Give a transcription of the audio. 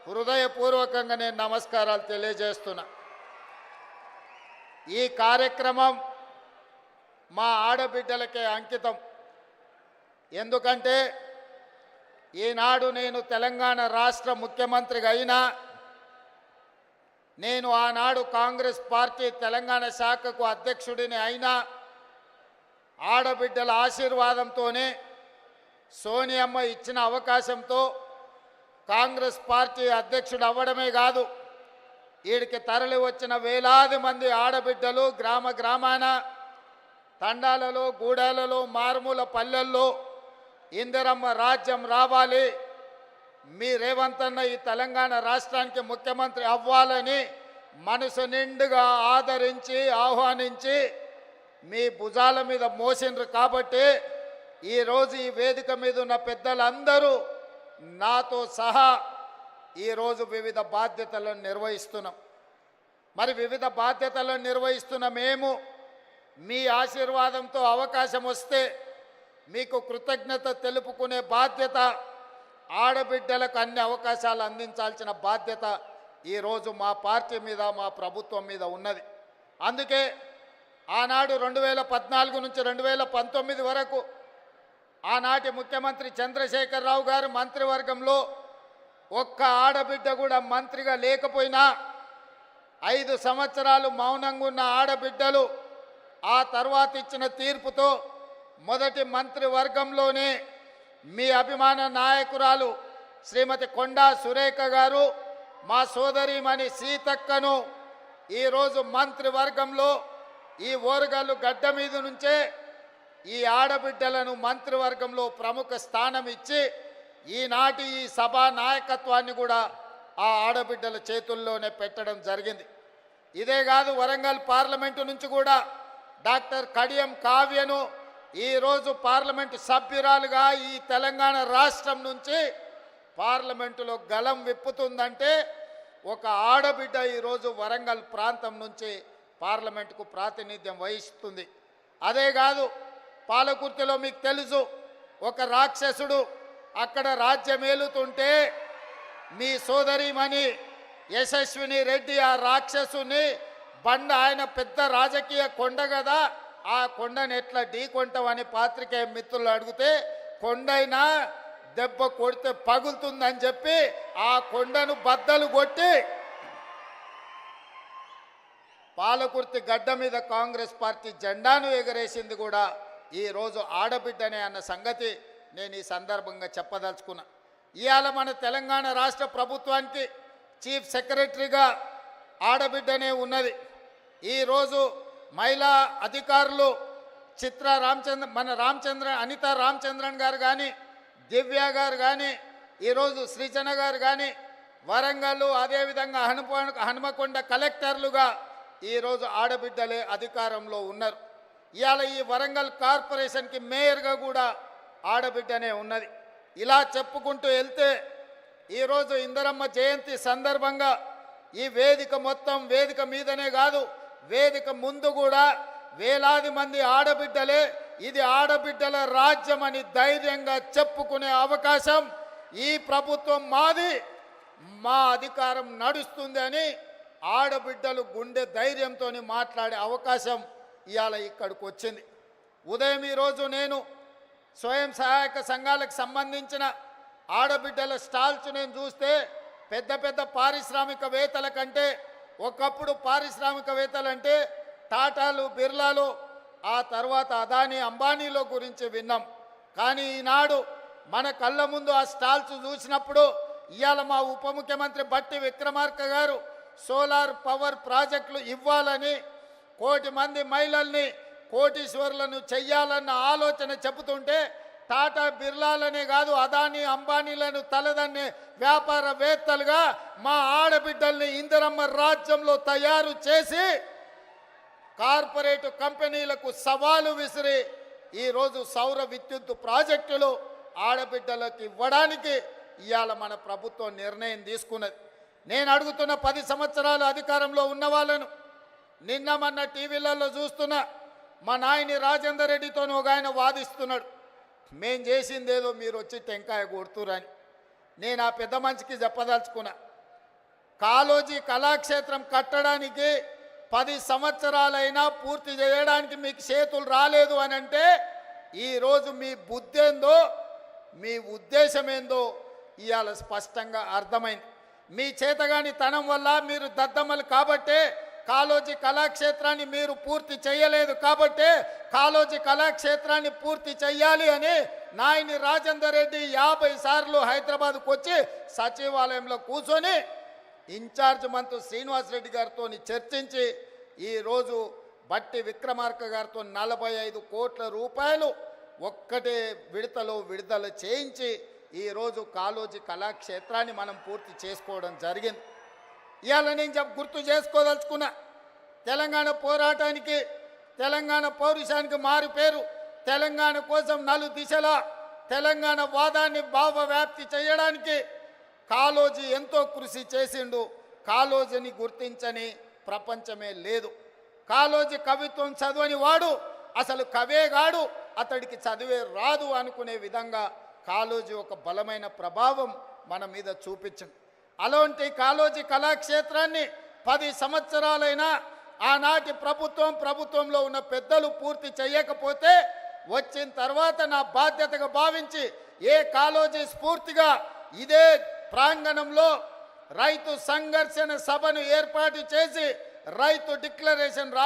హృదయపూర్వకంగా నేను నమస్కారాలు తెలియజేస్తున్నా. ఈ కార్యక్రమం మా ఆడబిడ్డలకే అంకితం. ఎందుకంటే ఈనాడు నేను తెలంగాణ రాష్ట్ర ముఖ్యమంత్రిగా అయినా, నేను ఆనాడు కాంగ్రెస్ పార్టీ తెలంగాణ శాఖకు అధ్యక్షుడిని అయినా, ఆడబిడ్డల ఆశీర్వాదంతోనే, సోనియమ్మ ఇచ్చిన అవకాశంతో కాంగ్రెస్ పార్టీ అధ్యక్షుడు అవ్వడమే కాదు, వీడికి తరలి వచ్చిన వేలాది మంది ఆడబిడ్డలు గ్రామ గ్రామాన, తండాలలో, గూడాలలో, మారుమూల పల్లెల్లో ఇందిరమ్మ రాజ్యం రావాలి, మీ రేవంత్ అన్న ఈ తెలంగాణ రాష్ట్రానికి ముఖ్యమంత్రి అవ్వాలని మనసు నిండుగా ఆదరించి ఆహ్వానించి మీ భుజాల మీద మోసిండ్రు. కాబట్టి ఈరోజు ఈ వేదిక మీద ఉన్న పెద్దలందరూ నాతో సహా ఈరోజు వివిధ బాధ్యతలను నిర్వహిస్తున్నాం. మరి వివిధ బాధ్యతలను నిర్వహిస్తున్న మేము మీ ఆశీర్వాదంతో అవకాశం వస్తే మీకు కృతజ్ఞత తెలుపుకునే బాధ్యత, ఆడబిడ్డలకు అన్ని అవకాశాలు అందించాల్సిన బాధ్యత ఈరోజు మా పార్టీ మీద, మా ప్రభుత్వం మీద ఉన్నది. అందుకే ఆనాడు 2014 నుంచి 2019 వరకు ఆనాటి ముఖ్యమంత్రి చంద్రశేఖరరావు గారు మంత్రివర్గంలో ఒక్క ఆడబిడ్డ కూడా మంత్రిగా లేకపోయినా 5 సంవత్సరాలు మౌనంగా ఉన్న ఆడబిడ్డలు ఆ తర్వాత ఇచ్చిన తీర్పుతో మొదటి మంత్రివర్గంలోనే మీ అభిమాన నాయకురాలు శ్రీమతి కొండా సురేఖ గారు, మా సోదరిమణి సీతక్కను ఈరోజు మంత్రివర్గంలో ఈ ఓరుగల్లు గడ్డ మీద నుంచే ఈ ఆడబిడ్డలను మంత్రివర్గంలో ప్రముఖ స్థానం ఇచ్చి ఈనాటి ఈ సభా నాయకత్వాన్ని కూడా ఆ ఆడబిడ్డల చేతుల్లోనే పెట్టడం జరిగింది. ఇదే కాదు, వరంగల్ పార్లమెంటు నుంచి కూడా డాక్టర్ కడియం కావ్యను ఈరోజు పార్లమెంటు సభ్యురాలుగా ఈ తెలంగాణ రాష్ట్రం నుంచి పార్లమెంటులో గలం విప్పుతుందంటే ఒక ఆడబిడ్డ ఈరోజు వరంగల్ ప్రాంతం నుంచి పార్లమెంటుకు ప్రాతినిధ్యం వహిస్తుంది. అదే కాదు, పాలకుర్తిలో మీకు తెలుసు, ఒక రాక్షసుడు అక్కడ రాజ్యమేలుతుంటే మీ సోదరిమణి యశస్విని రెడ్డి ఆ రాక్షసుని బండ, ఆయన పెద్ద రాజకీయ కొండ కదా, ఆ కొండను ఎట్లా ఢీకొంటామని పాత్రికేయ మిత్రులు అడిగితే, కొండైనా దెబ్బ కొడితే పగులుతుందని చెప్పి ఆ కొండను బద్దలు కొట్టి పాలకుర్తి గడ్డ మీద కాంగ్రెస్ పార్టీ జెండాను ఎగరేసింది కూడా ఈరోజు ఆడబిడ్డనే అన్న సంగతి నేను ఈ సందర్భంగా చెప్పదలుచుకున్నా. ఇవాళ మన తెలంగాణ రాష్ట్ర ప్రభుత్వానికి చీఫ్ సెక్రటరీగా ఆడబిడ్డనే ఉన్నది. ఈరోజు మహిళా అధికారులు అనితా రామచంద్రన్ గారు కానీ, దివ్య గారు కానీ, ఈరోజు శ్రీజన గారు కానీ, వరంగల్ అదేవిధంగా హనుమకొండ కలెక్టర్లుగా ఈరోజు ఆడబిడ్డలే అధికారంలో ఉన్నారు. ఇవాళ ఈ వరంగల్ కార్పొరేషన్కి మేయర్గా కూడా ఆడబిడ్డనే ఉన్నది. ఇలా చెప్పుకుంటూ వెళ్తే ఈరోజు ఇందిరమ్మ జయంతి సందర్భంగా ఈ వేదిక మొత్తం, వేదిక మీదనే కాదు వేదిక ముందు కూడా వేలాది మంది ఆడబిడ్డలే ఇది ఆడబిడ్డల రాజ్యం అని ధైర్యంగా చెప్పుకునే అవకాశం ఈ ప్రభుత్వం మాది, మా అధికారం నడుస్తుంది అని ఆడబిడ్డలు గుండె ధైర్యంతో మాట్లాడే అవకాశం ఇవాళ ఇక్కడికి వచ్చింది. ఉదయం ఈరోజు నేను స్వయం సహాయక సంఘాలకు సంబంధించిన ఆడబిడ్డల స్టాల్స్ నేను చూస్తే పెద్ద పెద్ద పారిశ్రామికవేత్తల కంటే, ఒకప్పుడు పారిశ్రామికవేత్తలంటే టాటాలు, బిర్లాలు, ఆ తర్వాత అదానీ, అంబానీలో గురించి విన్నాం. కానీ ఈనాడు మన కళ్ళ ముందు ఆ స్టాల్స్ చూసినప్పుడు ఇవాళ మా ఉప ముఖ్యమంత్రి బట్టి విక్రమార్క గారు సోలార్ పవర్ ప్రాజెక్టులు ఇవ్వాలని, 1 కోటి మంది మహిళల్ని కోటీశ్వరులను చెయ్యాలన్న ఆలోచన చెబుతుంటే, టాటా బిర్లాలనే కాదు అదానీ అంబానీలను తలదన్నే వ్యాపారవేత్తలుగా మా ఆడబిడ్డల్ని ఇందిరమ్మ రాజ్యంలో తయారు చేసి కార్పొరేట్ కంపెనీలకు సవాలు విసిరి ఈరోజు సౌర విద్యుత్ ప్రాజెక్టులు ఆడబిడ్డలకు ఇవ్వడానికి ఇవాళ మన ప్రభుత్వం నిర్ణయం తీసుకున్నది. నేను అడుగుతున్న 10 సంవత్సరాలు అధికారంలో ఉన్న వాళ్ళను, నిన్న మొన్న టీవీలలో చూస్తున్నా మా నాయని రాజేందర్ రెడ్డితో ఒక ఆయన వాదిస్తున్నాడు, మేం చేసిందేదో మీరు వచ్చి టెంకాయ కొడుతురని. నేను ఆ పెద్ద మనిషికి చెప్పదలుచుకున్నా, కాళోజీ కళాక్షేత్రం కట్టడానికి 10 సంవత్సరాలైనా పూర్తి చేయడానికి మీకు చేతులు రాలేదు అని అంటే ఈరోజు మీ బుద్ధి ఏందో మీ ఉద్దేశం ఏందో ఇవాళ స్పష్టంగా అర్థమైంది. మీ చేతగాని తనం వల్ల మీరు దద్దమ్మలు కాబట్టే కాళోజీ కళాక్షేత్రాన్ని మీరు పూర్తి చేయలేదు కాబట్టే కాళోజీ కళాక్షేత్రాన్ని పూర్తి చెయ్యాలి అని నాయని రాజేందర్ రెడ్డి 50 సార్లు హైదరాబాద్కు వచ్చి సచివాలయంలో కూర్చొని ఇన్ఛార్జ్ మంత్రి శ్రీనివాస్ రెడ్డి గారితో చర్చించి ఈరోజు బట్టి విక్రమార్క గారితో 45 కోట్ల రూపాయలు ఒక్కటే విడతలో విడుదల చేయించి ఈరోజు కాళోజీ కళాక్షేత్రాన్ని మనం పూర్తి చేసుకోవడం జరిగింది. ఇవాళ నేను గుర్తు చేసుకోదలుచుకున్నా, తెలంగాణ పోరాటానికి తెలంగాణ పౌరుషానికి మారు పేరు, తెలంగాణ కోసం 4 దిశలా తెలంగాణ వాదాన్ని భావవ్యాప్తి చేయడానికి కాళోజీ ఎంతో కృషి చేసిండు. కాళోజీని గుర్తించని ప్రపంచమే లేదు. కాళోజీ కవిత్వం చదవని వాడు అసలు కవేగాడు, అతడికి చదివే రాదు అనుకునే విధంగా కాళోజీ ఒక బలమైన ప్రభావం మన మీద చూపించింది. అలాంటి కాళోజీ కళాక్షేత్రాన్ని 10 సంవత్సరాలైనా ఆనాటి ప్రభుత్వంలో ఉన్న పెద్దలు పూర్తి చేయకపోతే వచ్చిన తర్వాత నా బాధ్యతగా భావించి కాళోజీ స్ఫూర్తిగా ఇదే ప్రాంగణంలో రైతు సంఘర్షణ సభను ఏర్పాటు చేసి రైతు డిక్లరేషన్